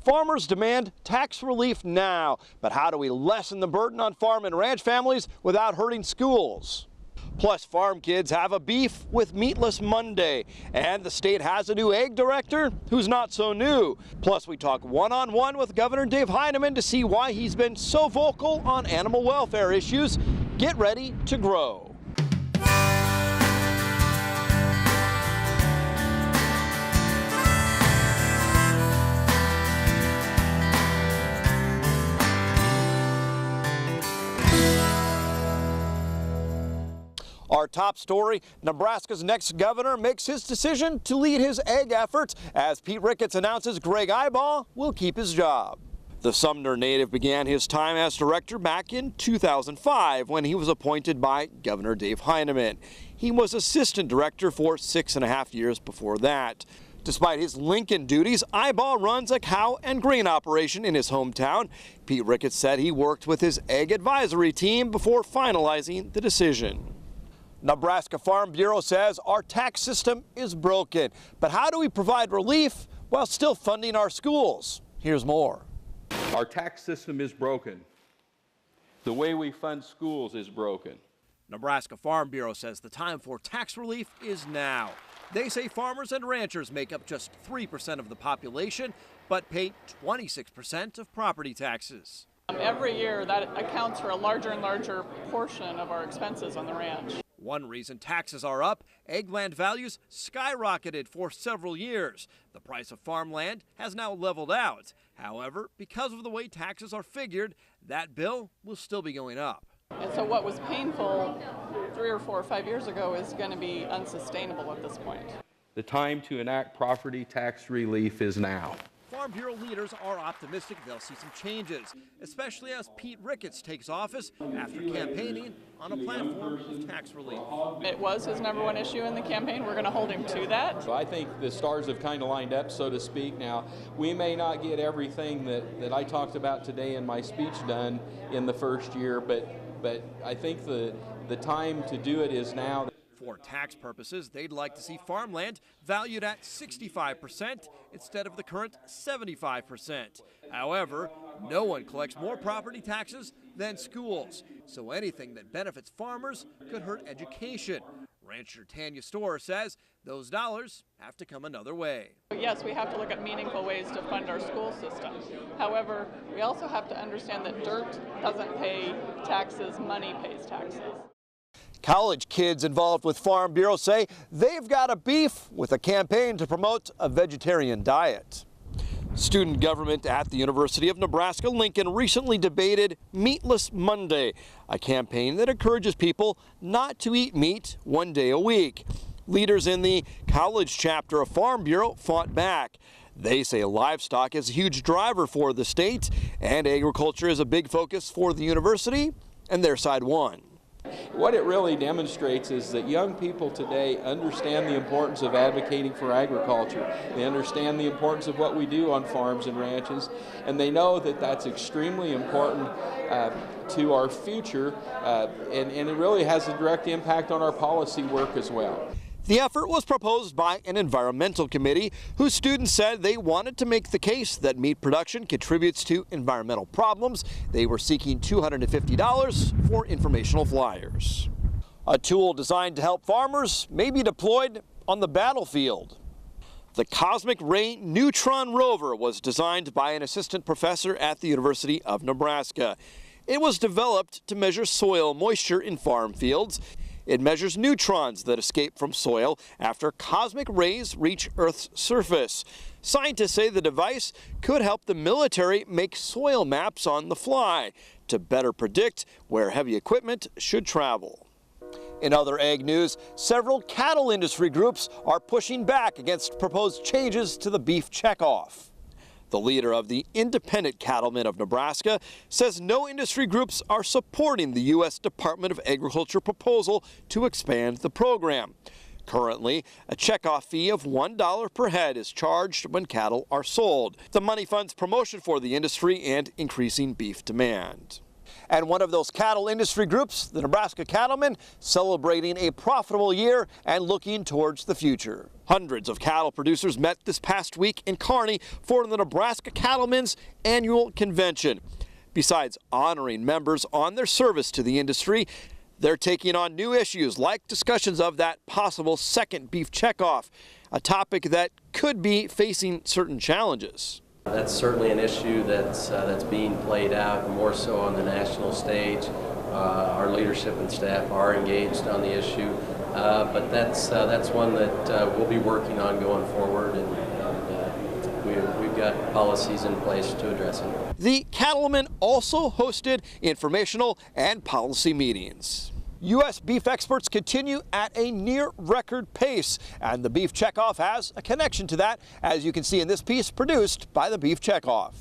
Farmers demand tax relief now, but how do we lessen the burden on farm and ranch families without hurting schools? Plus, farm kids have a beef with Meatless Monday, and the state has a new egg director who's not so new. Plus, we talk one-on-one with Governor Dave Heineman to see why he's been so vocal on animal welfare issues. Get ready to grow. Our top story, Nebraska's next governor makes his decision to lead his egg efforts as Pete Ricketts announces Greg Eybaugh will keep his job. The Sumner native began his time as director back in 2005 when he was appointed by Governor Dave Heineman. He was assistant director for 6.5 years before that. Despite his Lincoln duties, Eybaugh runs a cow and grain operation in his hometown. Pete Ricketts said he worked with his egg advisory team before finalizing the decision. Nebraska Farm Bureau says our tax system is broken. But how do we provide relief while still funding our schools? Here's more. Our tax system is broken. The way we fund schools is broken. Nebraska Farm Bureau says the time for tax relief is now. They say farmers and ranchers make up just 3% of the population, but pay 26% of property taxes. Every year that accounts for a larger and larger portion of our expenses on the ranch. One reason taxes are up, eggland values skyrocketed for several years. The price of farmland has now leveled out. However, because of the way taxes are figured, that bill will still be going up. And so what was painful 3 or 4 or 5 years ago is going to be unsustainable at this point. The time to enact property tax relief is now. Farm Bureau leaders are optimistic they'll see some changes, especially as Pete Ricketts takes office after campaigning on a platform of tax relief. It was his #1 issue in the campaign. We're going to hold him to that. So I think the stars have kind of lined up, so to speak. Now, we may not get everything that I talked about today in my speech done in the first year, but I think the time to do it is now. For tax purposes, they'd like to see farmland valued at 65% instead of the current 75%. However, no one collects more property taxes than schools, so anything that benefits farmers could hurt education. Rancher Tanya Storer says those dollars have to come another way. Yes, we have to look at meaningful ways to fund our school system. However, we also have to understand that dirt doesn't pay taxes, money pays taxes. College kids involved with Farm Bureau say they've got a beef with a campaign to promote a vegetarian diet. Student government at the University of Nebraska-Lincoln recently debated Meatless Monday, a campaign that encourages people not to eat meat one day a week. Leaders in the college chapter of Farm Bureau fought back. They say livestock is a huge driver for the state, and agriculture is a big focus for the university, and their side won. What it really demonstrates is that young people today understand the importance of advocating for agriculture. They understand the importance of what we do on farms and ranches, and they know that that's extremely important to our future, and it really has a direct impact on our policy work as well. The effort was proposed by an environmental committee whose students said they wanted to make the case that meat production contributes to environmental problems. They were seeking $250 for informational flyers. A tool designed to help farmers may be deployed on the battlefield. The Cosmic Ray Neutron Rover was designed by an assistant professor at the University of Nebraska. It was developed to measure soil moisture in farm fields. It measures neutrons that escape from soil after cosmic rays reach Earth's surface. Scientists say the device could help the military make soil maps on the fly to better predict where heavy equipment should travel. In other ag news, several cattle industry groups are pushing back against proposed changes to the beef checkoff. The leader of the Independent Cattlemen of Nebraska says no industry groups are supporting the U.S. Department of Agriculture proposal to expand the program. Currently, a checkoff fee of $1 per head is charged when cattle are sold. The money funds promotion for the industry and increasing beef demand. And one of those cattle industry groups, the Nebraska Cattlemen, celebrating a profitable year and looking towards the future. Hundreds of cattle producers met this past week in Kearney for the Nebraska Cattlemen's annual convention. Besides honoring members on their service to the industry, they're taking on new issues like discussions of that possible second beef checkoff, a topic that could be facing certain challenges. That's certainly an issue that's being played out more so on the national stage. Our leadership and staff are engaged on the issue, but that's one that we'll be working on going forward, and we've got policies in place to address it. The cattlemen also hosted informational and policy meetings. U.S. beef exports continue at a near record pace, and the beef checkoff has a connection to that, as you can see in this piece produced by the Beef Checkoff.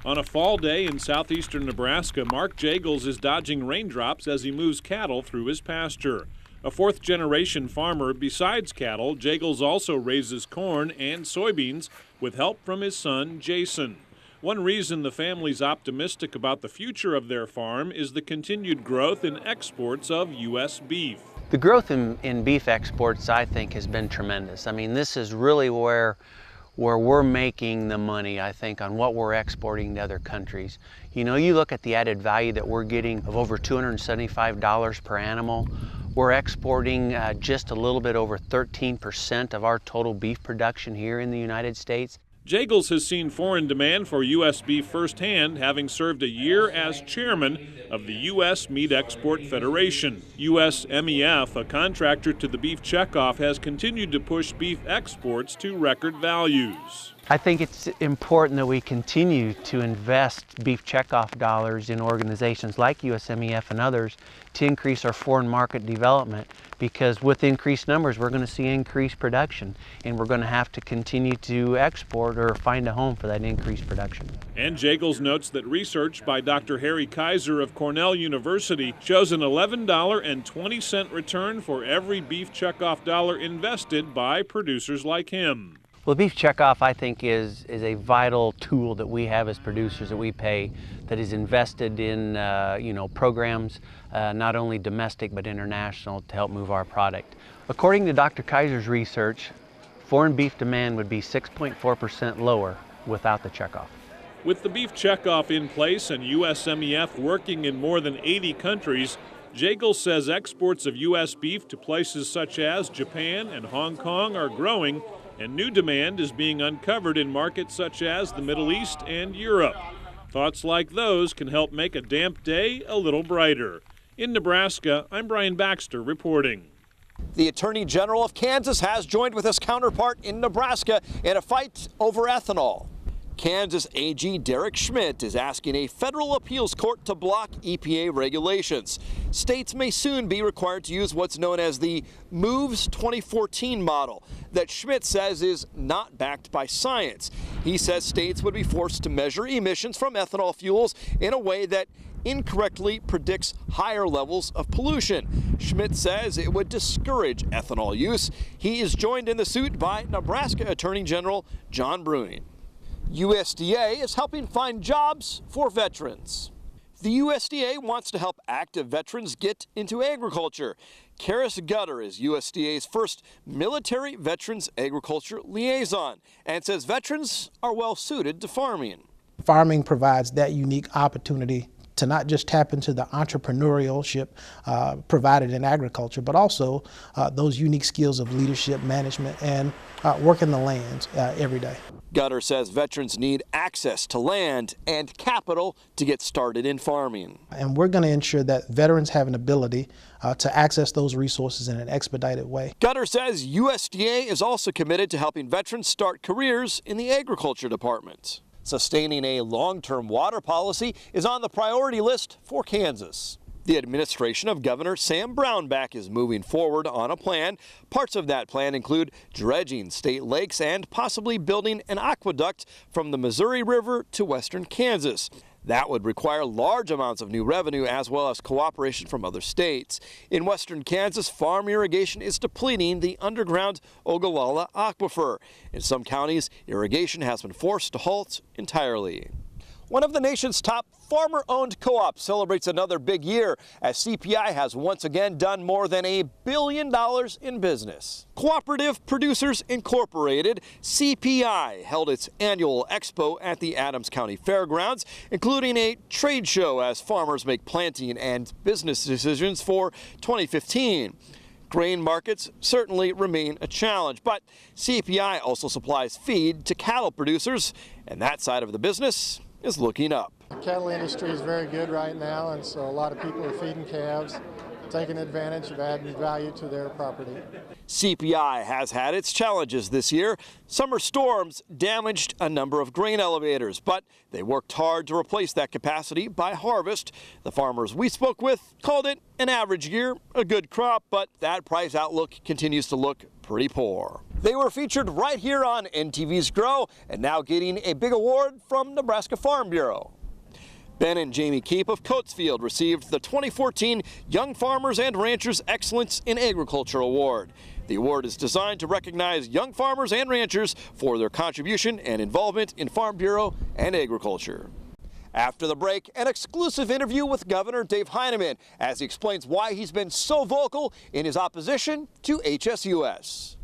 On a fall day in southeastern Nebraska, Mark Jagels is dodging raindrops as he moves cattle through his pasture. A fourth-generation farmer, besides cattle, Jagels also raises corn and soybeans with help from his son, Jason. One reason the family's optimistic about the future of their farm is the continued growth in exports of U.S. beef. The growth in beef exports, I think, has been tremendous. I mean, this is really where we're making the money, I think, on what we're exporting to other countries. You know, you look at the added value that we're getting of over $275 per animal. We're exporting just a little bit over 13% of our total beef production here in the United States. Jagels has seen foreign demand for U.S. beef firsthand, having served a year as chairman of the U.S. Meat Export Federation. USMEF, a contractor to the Beef Checkoff, has continued to push beef exports to record values. I think it's important that we continue to invest beef checkoff dollars in organizations like USMEF and others to increase our foreign market development, because with increased numbers we're going to see increased production, and we're going to have to continue to export or find a home for that increased production. And Jagels notes that research by Dr. Harry Kaiser of Cornell University shows an $11.20 return for every beef checkoff dollar invested by producers like him. Well, the Beef Checkoff, I think, is a vital tool that we have as producers that we pay, that is invested in programs, not only domestic but international, to help move our product. According to Dr. Kaiser's research, foreign beef demand would be 6.4% lower without the checkoff. With the Beef Checkoff in place and USMEF working in more than 80 countries, Jagels says exports of U.S. beef to places such as Japan and Hong Kong are growing, and new demand is being uncovered in markets such as the Middle East and Europe. Thoughts like those can help make a damp day a little brighter. In Nebraska, I'm Brian Baxter reporting. The Attorney General of Kansas has joined with his counterpart in Nebraska in a fight over ethanol. Kansas AG Derek Schmidt is asking a federal appeals court to block EPA regulations. States may soon be required to use what's known as the MOVES 2014 model that Schmidt says is not backed by science. He says states would be forced to measure emissions from ethanol fuels in a way that incorrectly predicts higher levels of pollution. Schmidt says it would discourage ethanol use. He is joined in the suit by Nebraska Attorney General John Bruning. USDA is helping find jobs for veterans. The USDA wants to help active veterans get into agriculture. Karis Gutter is USDA's first military veterans agriculture liaison and says veterans are well suited to farming. Farming provides that unique opportunity to not just tap into the entrepreneurship provided in agriculture, but also those unique skills of leadership, management, and working the lands every day. Gutter says veterans need access to land and capital to get started in farming. And we're going to ensure that veterans have an ability to access those resources in an expedited way. Gutter says USDA is also committed to helping veterans start careers in the agriculture department. Sustaining a long-term water policy is on the priority list for Kansas. The administration of Governor Sam Brownback is moving forward on a plan. Parts of that plan include dredging state lakes and possibly building an aqueduct from the Missouri River to western Kansas. That would require large amounts of new revenue as well as cooperation from other states. In western Kansas, farm irrigation is depleting the underground Ogallala Aquifer. In some counties, irrigation has been forced to halt entirely. One of the nation's top farmer-owned co-ops celebrates another big year as CPI has once again done more than $1 billion in business. Cooperative Producers Incorporated, CPI, held its annual expo at the Adams County Fairgrounds, including a trade show as farmers make planting and business decisions for 2015. Grain markets certainly remain a challenge, but CPI also supplies feed to cattle producers, and that side of the business is looking up. The cattle industry is very good right now, and so a lot of people are feeding calves, taking advantage of adding value to their property. CPI has had its challenges this year. Summer storms damaged a number of grain elevators, but they worked hard to replace that capacity by harvest. The farmers we spoke with called it an average year, a good crop, but that price outlook continues to look pretty poor. They were featured right here on NTV's Grow and now getting a big award from Nebraska Farm Bureau. Ben and Jamie Keep of Coatesville received the 2014 Young Farmers and Ranchers Excellence in Agriculture Award. The award is designed to recognize young farmers and ranchers for their contribution and involvement in Farm Bureau and agriculture. After the break, an exclusive interview with Governor Dave Heineman as he explains why he's been so vocal in his opposition to HSUS.